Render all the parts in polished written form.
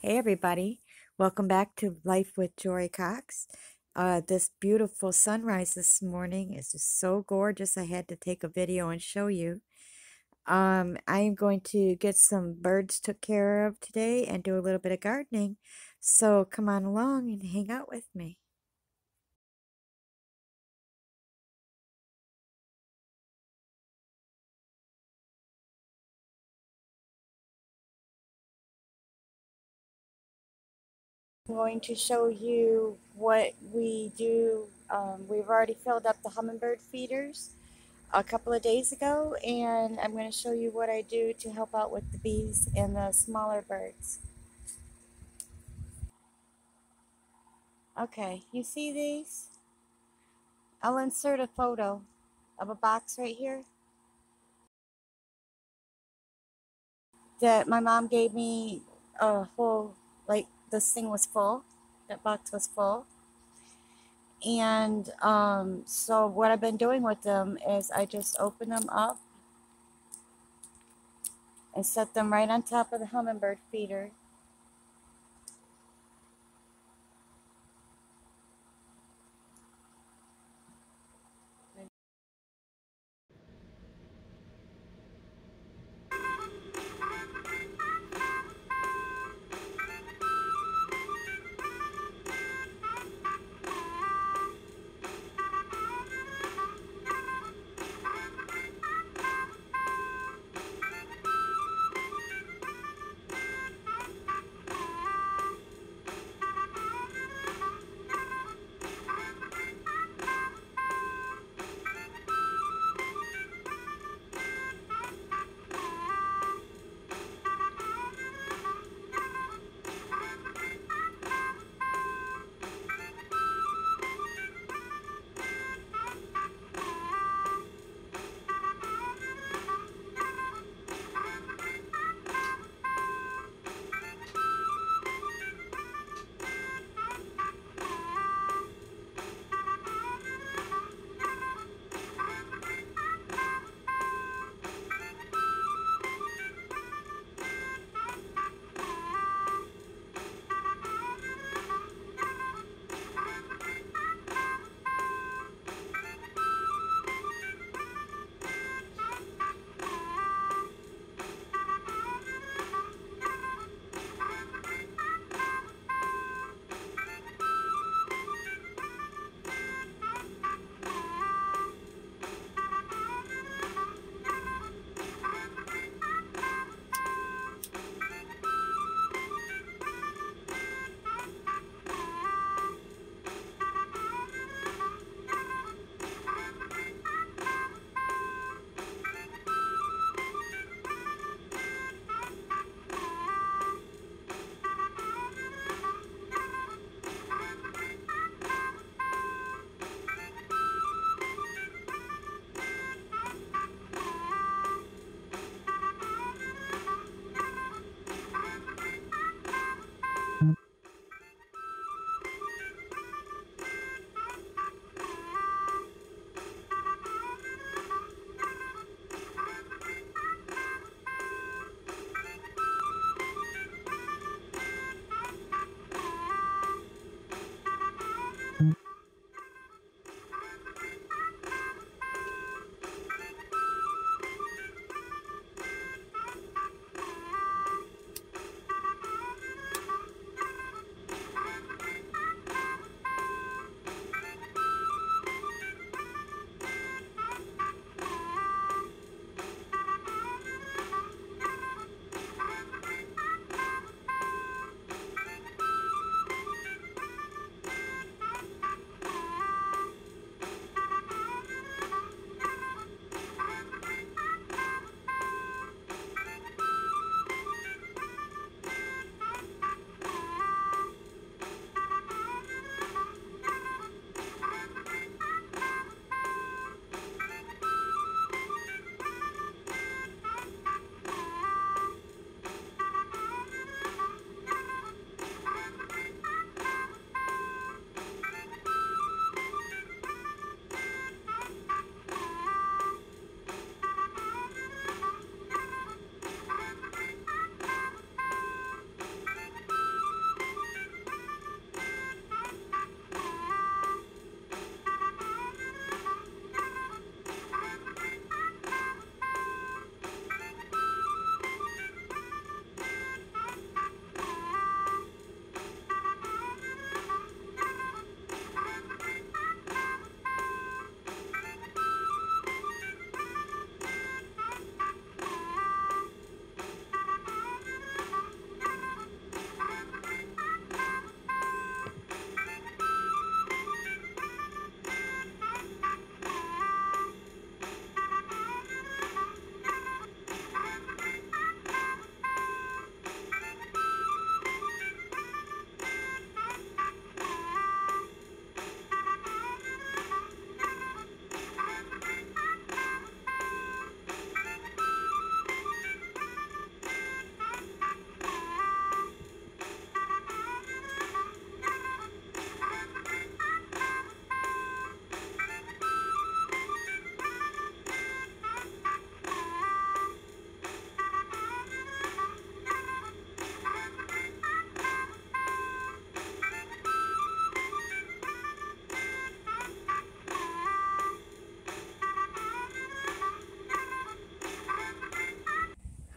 Hey everybody, welcome back to Life with Jory Cox. This beautiful sunrise this morning is just so gorgeous. I had to take a video and show you. I am going to get some birds took care of today and do a little bit of gardening. So come on along and hang out with me. I'm going to show you what we do. We've already filled up the hummingbird feeders a couple of days ago, and I'm going to show you what I do to help out with the bees and the smaller birds. Okay, you see these? I'll insert a photo of a box right here that my mom gave me a whole, like this thing was full, that box was full. And so what I've been doing with them is I just open them up and set them right on top of the hummingbird feeder.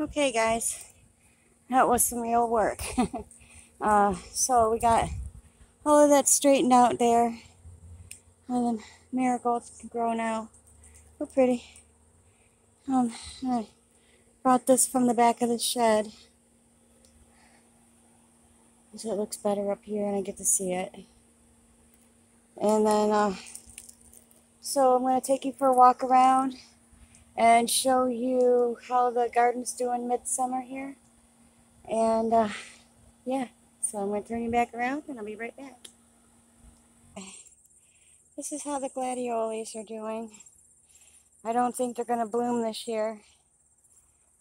Okay, guys, that was some real work. So we got all of that straightened out there. All the marigolds can grow now. They're pretty. I brought this from the back of the shed, so it looks better up here and I get to see it. And then, so I'm going to take you for a walk around and show you how the garden's doing midsummer here. And yeah, so I'm going to turn you back around and I'll be right back. This is how the gladiolus are doing. I don't think they're going to bloom this year.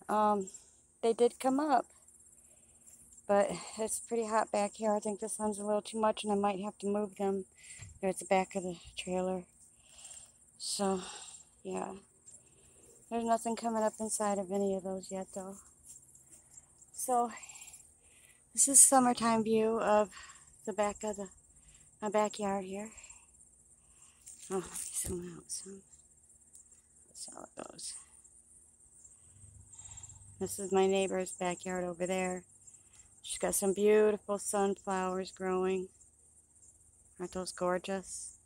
They did come up, but it's pretty hot back here. I think the sun's a little too much and I might have to move them. They're at the back of the trailer. So, yeah. There's nothing coming up inside of any of those yet, though. So, this is summertime view of the back of my backyard here. Oh, let me zoom out some. That's how it goes. This is my neighbor's backyard over there. She's got some beautiful sunflowers growing. Aren't those gorgeous?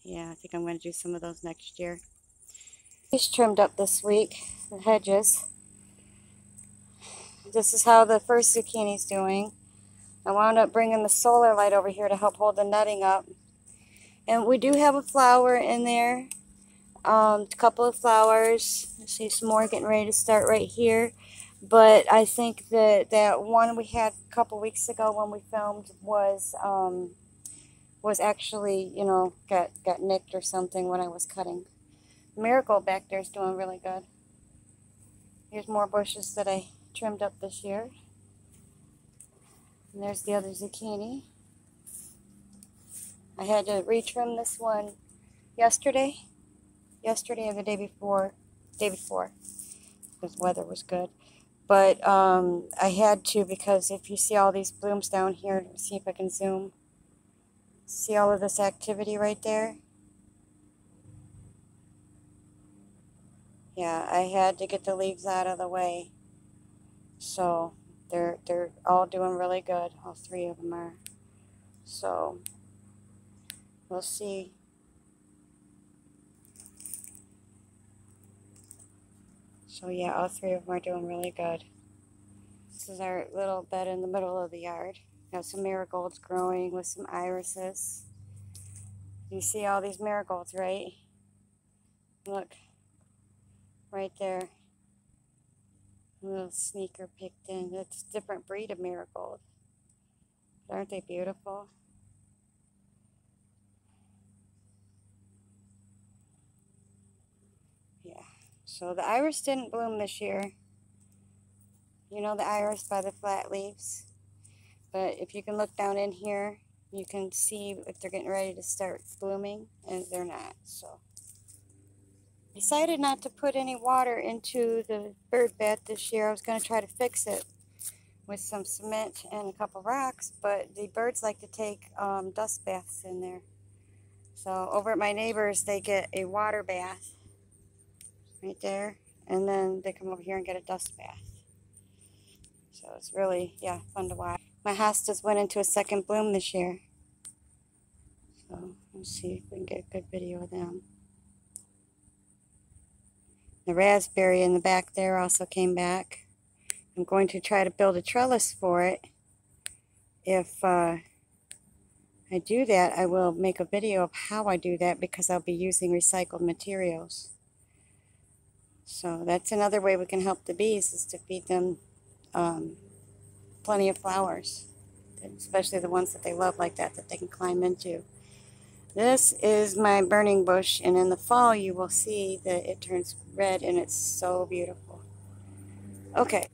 Yeah, I think I'm going to do some of those next year. He's trimmed up this week, the hedges. This is how the first zucchini's doing. I wound up bringing the solar light over here to help hold the netting up. And we do have a flower in there. A couple of flowers. I see some more getting ready to start right here. But I think that one we had a couple weeks ago when we filmed was actually, you know, got nicked or something when I was cutting. The marigold back there is doing really good. Here's more bushes that I trimmed up this year. And there's the other zucchini. I had to retrim this one yesterday or the day before, because the weather was good. But I had to, because if you see all these blooms down here, see if I can zoom. See all of this activity right there? Yeah, I had to get the leaves out of the way. So they're all doing really good. All three of them are. So we'll see. So yeah, all three of them are doing really good. This is our little bed in the middle of the yard. Got some marigolds growing with some irises. You see all these marigolds, right? Look, right there. A little sneaker picked in. It's a different breed of marigold. Aren't they beautiful? Yeah. So the iris didn't bloom this year. You know the iris by the flat leaves. But if you can look down in here, you can see if they're getting ready to start blooming, and they're not. So I decided not to put any water into the bird bath this year. I was going to try to fix it with some cement and a couple rocks, but the birds like to take dust baths in there. So over at my neighbor's, they get a water bath right there, and then they come over here and get a dust bath. So it's really, yeah, fun to watch. My hostas went into a second bloom this year. So let's see if we can get a good video of them. The raspberry in the back there also came back. I'm going to try to build a trellis for it. If I do that, I will make a video of how I do that, because I'll be using recycled materials. So that's another way we can help the bees, is to feed them plenty of flowers, especially the ones that they love like that they can climb into. This is my burning bush, and in the fall you will see that it turns red, and it's so beautiful. Okay.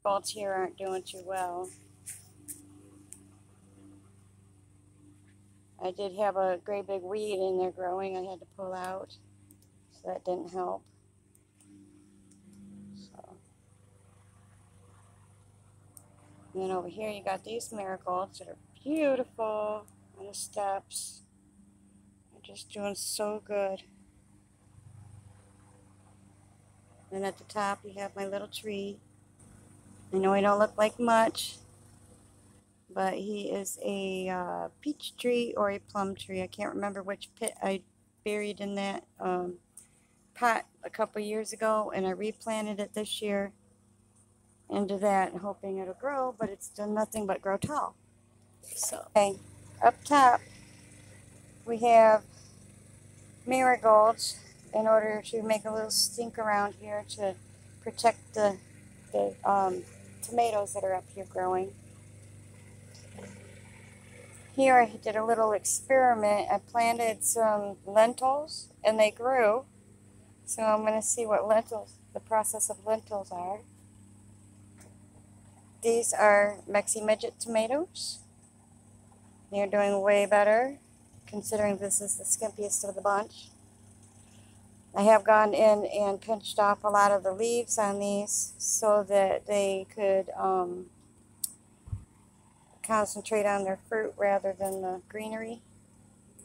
Bulbs here aren't doing too well. I did have a great big weed in there growing I had to pull out, so that didn't help. So, and then over here you got these marigolds that are beautiful on the steps. They're just doing so good. And at the top you have my little tree. I know he don't look like much, but he is a peach tree or a plum tree. I can't remember which pit I buried in that pot a couple years ago, and I replanted it this year into that, hoping it'll grow, but it's done nothing but grow tall. So, okay, up top we have marigolds in order to make a little stink around here to protect the tomatoes that are up here growing. Here I did a little experiment. I planted some lentils and they grew. So I'm going to see what the process of lentils are. These are Mexi Midget tomatoes. They're doing way better, considering this is the skimpiest of the bunch. I have gone in and pinched off a lot of the leaves on these so that they could concentrate on their fruit rather than the greenery,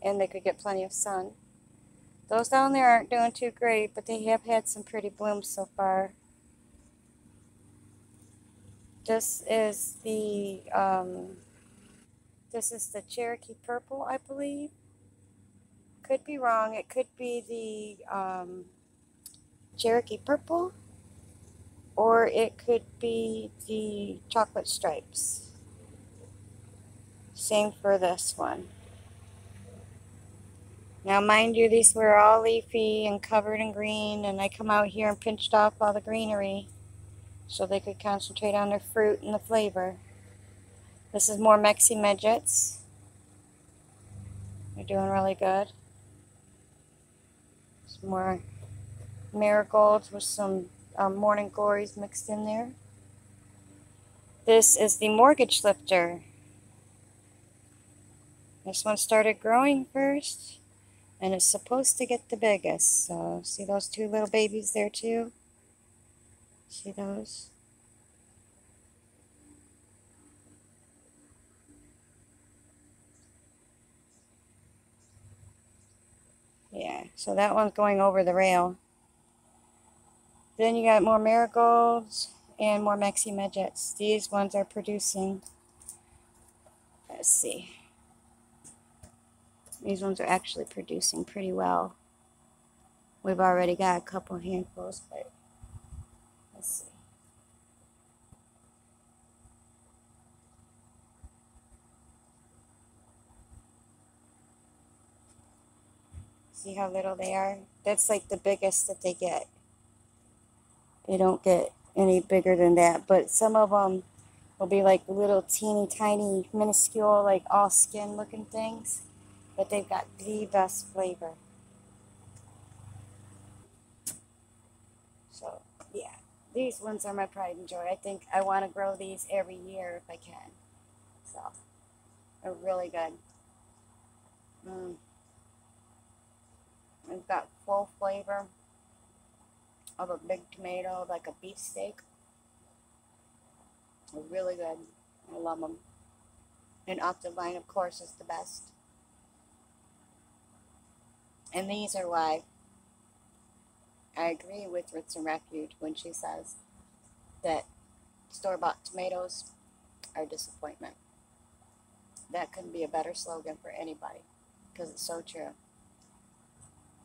and they could get plenty of sun. Those down there aren't doing too great, but they have had some pretty blooms so far. This is the Cherokee Purple, I believe. Could be wrong. It could be the Cherokee Purple, or it could be the Chocolate Stripes. Same for this one. Now, mind you, these were all leafy and covered in green, and I come out here and pinched off all the greenery so they could concentrate on their fruit and the flavor. This is more Mexi Midgets. They're doing really good. Some more marigolds with some morning glories mixed in there. This is the Mortgage Lifter. This one started growing first, and it's supposed to get the biggest. So, see those two little babies there too? See those? Yeah, so that one's going over the rail. Then you got more marigolds and more Mexi Midgets. These ones are producing. Let's see. These ones are actually producing pretty well. We've already got a couple handfuls, but let's see. See how little they are? That's like the biggest that they get. They don't get any bigger than that, but some of them will be like little teeny tiny minuscule, like all skin looking things, but they've got the best flavor. So yeah, these ones are my pride and joy. I think I want to grow these every year if I can. So they're really good. They've got full flavor of a big tomato, like a beefsteak. They're really good. I love them. And off the vine, of course, is the best. And these are why I agree with Roots and Refuge when she says that store-bought tomatoes are a disappointment. That couldn't be a better slogan for anybody, because it's so true.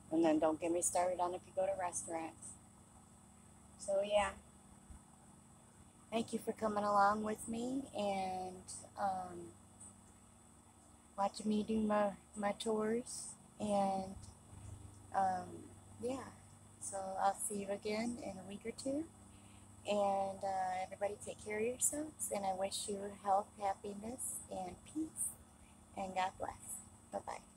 And then don't get me started on if you go to restaurants. So yeah, thank you for coming along with me and watching me do my tours. And yeah, so I'll see you again in a week or two. And everybody take care of yourselves, and I wish you health, happiness, and peace. And God bless. Bye-bye.